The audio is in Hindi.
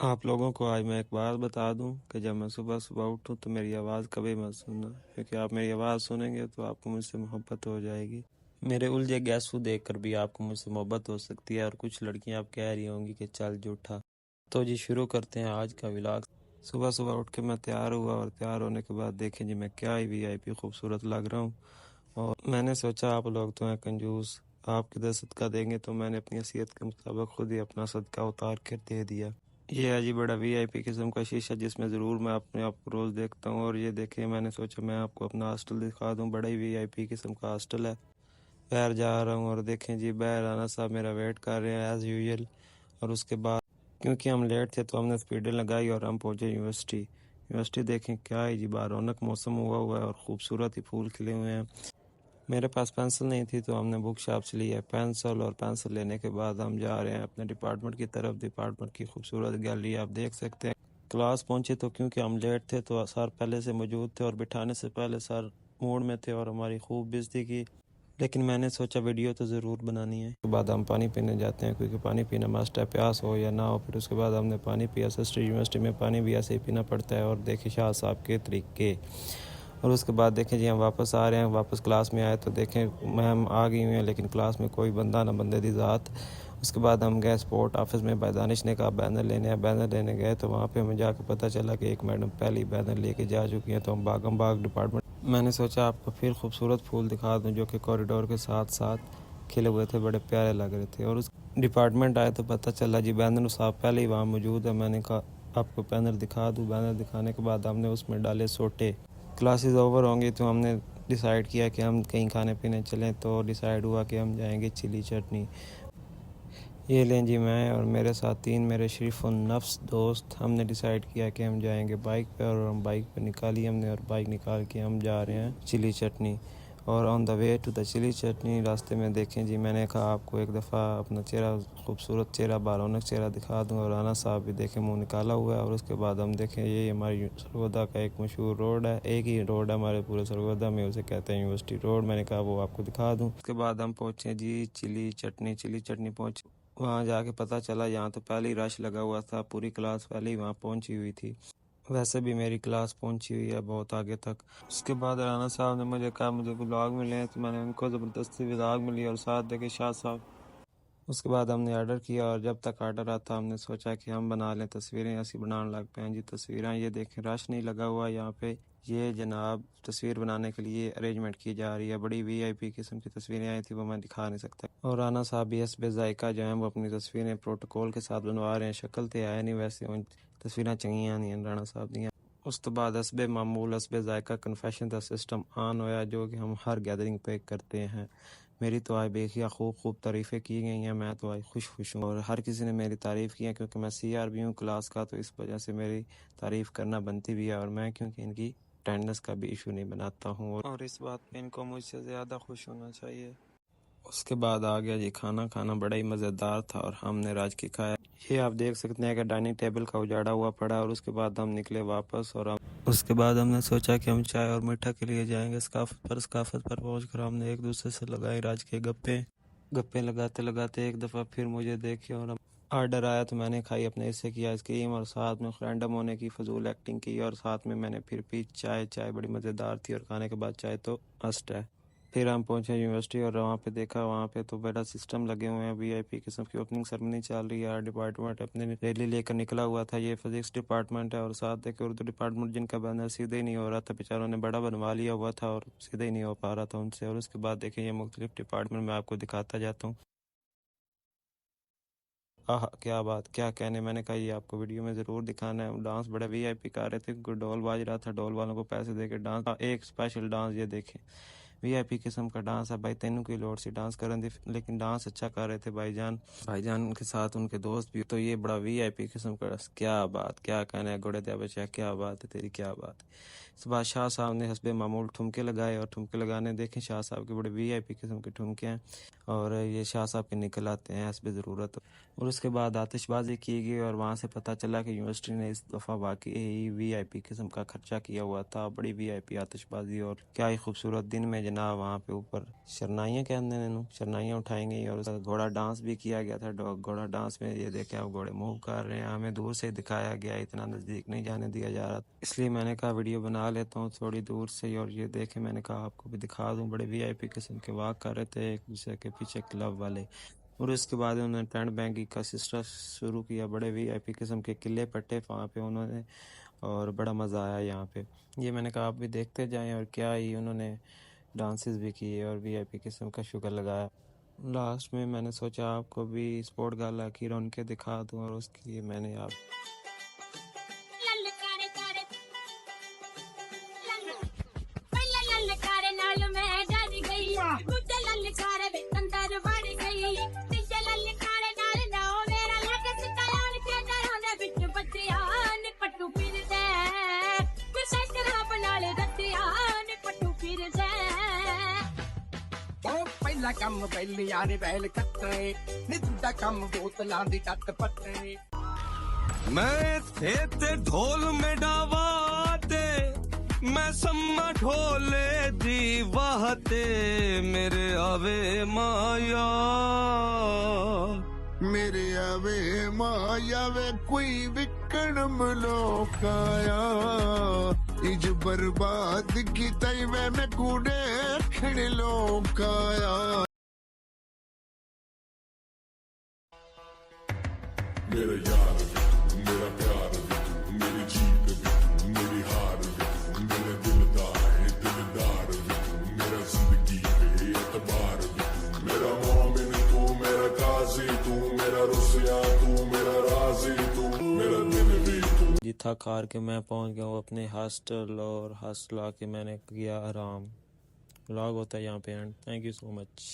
आप लोगों को आज मैं एक बात बता दूं कि जब मैं सुबह सुबह उठूं तो मेरी आवाज़ कभी मत सुनना, क्योंकि आप मेरी आवाज़ सुनेंगे तो आपको मुझसे मोहब्बत हो जाएगी। मेरे उलझे गैसू देखकर भी आपको मुझसे मोहब्बत हो सकती है, और कुछ लड़कियां आप कह रही होंगी कि चल झूठा। तो जी शुरू करते हैं आज का व्लॉग। सुबह सुबह उठ के मैं तैयार हुआ, और तैयार होने के बाद देखें जी मैं क्या ही वीआईपी खूबसूरत लग रहा हूँ। और मैंने सोचा आप लोग तो हैं कंजूस, आप किधर सदका देंगे, तो मैंने अपनी हैसियत के मुताबिक खुद ही अपना सदका उतार कर दे दिया। ये है जी बड़ा वीआईपी किस्म का शीशा, जिसमें ज़रूर मैं अपने आप को रोज़ देखता हूँ। और ये देखें, मैंने सोचा मैं आपको अपना हॉस्टल दिखा दूँ। बड़ा ही वीआईपी किस्म का हॉस्टल है। बाहर जा रहा हूँ और देखें जी बाहर राना साहब मेरा वेट कर रहे हैं एज़ यूजुअल। और उसके बाद क्योंकि हम लेट थे तो हमने स्पीडें लगाई और हम पहुँचे यूनिवर्सिटी। यूनिवर्सिटी देखें क्या है जी, बाहर रौनक मौसम हुआ है और ख़ूबसूरत ही फूल खिले हुए हैं। मेरे पास पेंसिल नहीं थी तो हमने बुक शॉप से ली है पेंसिल, और पेंसिल लेने के बाद हम जा रहे हैं अपने डिपार्टमेंट की तरफ। डिपार्टमेंट की खूबसूरत गैलरी आप देख सकते हैं। क्लास पहुंचे तो क्योंकि हम लेट थे तो सर पहले से मौजूद थे, और बिठाने से पहले सर मूड में थे और हमारी खूब बेइज्जती की। लेकिन मैंने सोचा वीडियो तो ज़रूर बनानी है। उसके बाद हम पानी पीने जाते हैं, क्योंकि पानी पीना मस्ट है, प्यास हो या ना हो। फिर उसके बाद हमने पानी पिया। सिस्टर यूनिवर्सिटी में पानी भी ऐसे ही पीना पड़ता है। और देखिए शाह साहब के तरीके। और उसके बाद देखें जी हम वापस आ रहे हैं, वापस क्लास में आए तो देखें मैम आ गई हुई हैं, लेकिन क्लास में कोई बंदा ना बंदे दी ज़ात। उसके बाद हम गए स्पोर्ट ऑफिस में, दानिश ने कहा बैनर लेने हैं। बैनर लेने गए तो वहाँ पे हमें जाकर पता चला कि एक मैडम पहले ही बैनर लेके जा चुकी हैं। तो हम भागम भाग डिपार्टमेंट, मैंने सोचा आपको फिर खूबसूरत फूल दिखा दूँ जो कि कॉरिडोर के साथ साथ खिले हुए थे, बड़े प्यारे लग रहे थे। और उस डिपार्टमेंट आए तो पता चला जी बैनर साहब पहले ही वहाँ मौजूद है। मैंने कहा आपको बैनर दिखा दूँ। बैनर दिखाने के बाद हमने उसमें डाले सोटे। क्लासेस ओवर होंगी तो हमने डिसाइड किया कि हम कहीं खाने पीने चलें। तो डिसाइड हुआ कि हम जाएंगे चिली चटनी। ये लें जी, मैं और मेरे साथ 3 मेरे शरीफ और नफ्स दोस्त, हमने डिसाइड किया कि हम जाएंगे बाइक पे। और हम बाइक पे निकाली हमने, और बाइक निकाल के हम जा रहे हैं चिली चटनी। और on the way to the chilli chutney रास्ते में देखें जी, मैंने कहा आपको एक दफ़ा अपना चेहरा, खूबसूरत चेहरा, बारौनक चेहरा दिखा दूं। और राना साहब भी देखें मुंह निकाला हुआ है। और उसके बाद हम देखें ये हमारी सरगोदा का एक मशहूर रोड है, एक ही रोड है हमारे पूरे सरगोदा में, उसे कहते हैं यूनिवर्सिटी रोड। मैंने कहा वो आपको दिखा दूँ। उसके बाद हम पहुँचे जी चिली चटनी। चिली चटनी पहुँचे, वहाँ जाके पता चला यहाँ तो पहले ही रश लगा हुआ था, पूरी क्लास पहले ही वहाँ पहुँची हुई थी। वैसे भी मेरी क्लास पहुँची हुई है बहुत आगे तक। उसके बाद राना साहब ने मुझे कहा मुझे व्लॉग मिले हैं, तो मैंने उनको ज़बरदस्ती व्लॉग मिली, और साथ देखे शाह साहब। उसके बाद हमने ऑर्डर किया, और जब तक ऑर्डर आता हमने सोचा कि हम बना लें तस्वीरें। ऐसी बनाने लग पे हैं जी तस्वीरें। ये देखें रश नहीं लगा हुआ यहाँ पे। ये जनाब तस्वीर बनाने के लिए अरेंजमेंट की जा रही है। बड़ी वीआईपी किस्म की तस्वीरें आई थी, वो मैं दिखा नहीं सकता। और राना साहब भी हस्बे जायका जो हैं वो अपनी तस्वीरें प्रोटोकॉल के साथ बनवा रहे हैं। शक्ल तो आया नहीं, वैसे उन तस्वीरें चंगियां नहीं हैं राना साहब दी। उस तो बाद हस्बे मामूल हस्बे जायका कन्फेशन का सिस्टम ऑन होया, जो कि हम हर गैदरिंग पे करते हैं। मेरी तो आज बेखिया खूब तारीफ़ें की गई हैं। मैं तो आज खुश हूँ, और हर किसी ने मेरी तारीफ़ की है, क्योंकि मैं सीआर भी हूँ क्लास का, तो इस वजह से मेरी तारीफ़ करना बनती भी है। और मैं क्योंकि इनकी अटेंडेंस का भी इशू नहीं बनाता हूँ, और इस बात पे इनको मुझसे ज़्यादा खुश होना चाहिए। उसके बाद आ गया जी खाना। खाना बड़ा ही मज़ेदार था और हमने राज की खाया। ये आप देख सकते हैं कि डाइनिंग टेबल का उजाड़ा हुआ पड़ा। और उसके बाद हम निकले वापस, और उसके बाद हमने सोचा कि हम चाय और मीठा के लिए जाएंगे सकाफत पर पहुँच कर हमने एक दूसरे से लगाए राज के गप्पे। गप्पे लगाते लगाते एक दफ़ा फिर मुझे देखे और ऑर्डर आया, तो मैंने खाई अपने हिस्से की आइसक्रीम, और साथ में रैंडम होने की फजूल एक्टिंग की, और साथ में मैंने फिर पी चाय। चाय बड़ी मज़ेदार थी, और खाने के बाद चाय तो मस्ट है। फिर हम पहुंचे यूनिवर्सिटी, और वहाँ पे देखा, वहाँ पे तो बड़ा सिस्टम लगे हुए हैं। वीआईपी किस्म की ओपनिंग सेरेमनी चल रही है। हर डिपार्टमेंट अपने रैली लेकर निकला हुआ था। ये फिजिक्स डिपार्टमेंट है, और साथ देखे उर्दू डिपार्टमेंट, जिनका बैनर सीधे ही नहीं हो रहा था, बेचारों ने बड़ा बनवा लिया हुआ था और सीधे ही नहीं हो पा रहा था उनसे। और उसके बाद देखें ये मुख्तलिफ डिपार्टमेंट में आपको दिखाता जाता हूँ। आह क्या बात, क्या कहने। मैंने कहा ये आपको वीडियो में ज़रूर दिखाना है। डांस बड़ा वीआईपी कर रहे थे, क्योंकि ढोल बाज रहा था, ढोल वालों को पैसे देके डांस, एक स्पेशल डांस ये देखें, वीआईपी किस्म का डांस है भाई। तेनों की लोड़ सी डांस करन दी, लेकिन डांस अच्छा कर रहे थे भाईजान के साथ उनके दोस्त भी। तो ये बड़ा वीआईपी किस्म का, क्या बात, क्या कहना है घोड़े दे बच्चा, क्या बात है तेरी, क्या बात है। इस बार शाह साहब ने हस्बे मामूल ठुमके लगाए, और ठुमके लगाने देखें शाह साहब के बड़े वीआईपी किस्म के ठुमके हैं। और ये शाह साहब के निकल आते हैं हस्ब ज़रूरत। और उसके बाद आतिशबाजी की गई और वहाँ से पता चला कि यूनिवर्सिटी ने इस दफ़ा वाकई ही वीआईपी किस्म का खर्चा किया हुआ था। बड़ी वीआईपी आतिशबाजी और क्या ही खूबसूरत दिन में जनाब वहाँ पे ऊपर शरनाइयाँ कहते हैं, शरनाइयाँ उठाएंगे और उसका घोड़ा डांस भी किया गया था। घोड़ा डांस में ये देखे आप घोड़े मूव कर रहे हैं, हमें दूर से दिखाया गया, इतना नज़दीक नहीं जाने दिया जा रहा, इसलिए मैंने कहा वीडियो बना लेता हूँ थोड़ी दूर से। और ये देखे मैंने कहा आपको भी दिखा दूँ, बड़े वीआईपी किस्म के वाक कर रहे थे एक दूसरे के पीछे क्लब वाले। और उसके बाद उन्होंने टेंट बैंकिंग का सिस्टम शुरू किया, बड़े वीआईपी किस्म के किले पट्टे वहाँ पे उन्होंने, और बड़ा मज़ा आया यहाँ पे। ये मैंने कहा आप भी देखते जाएं। और क्या ही उन्होंने डांसेस भी किए और वीआईपी किस्म का शुगर लगाया। लास्ट में मैंने सोचा आपको भी स्पोर्ट गाला की रौनकें दिखा दूँ, और उसके लिए मैंने आप ਪਹਿਲਾ ਕੰਮ ਪਹਿਲੀਆਂ ਨੇ ਬੈਲ ਕੱਟਣੇ ਨਿੱਦਾ ਕੰਮ ਬੋਤਲਾਂ ਦੀ ਟੱਟ ਪੱਟਣੇ मैं थे ते ढोल में डावाते मैं सम्मा ढोले दी वाहते मेरे आवे माया मेरे आवे माया वे कोई विकण मलोकाया इज बर्बाद की तई मैं कूड़े खिड़ लोकाया। मेरा यार भी मेरा प्यार भी मेरी जीत भी मेरी हार भी मेरा दिलदार भी मेरा जिंदगी पे एतबार भी मेरा मोमिन तू मेरा काजी तू मेरा रुसिया तू मेरा राजी तू मेरा दिल भी तू। जी थक हार के मैं पहुंच गया हूँ अपने हॉस्टल, और हॉस्टल आके मैंने किया आराम। व्लॉग होता है यहाँ पे and. Thank you so much.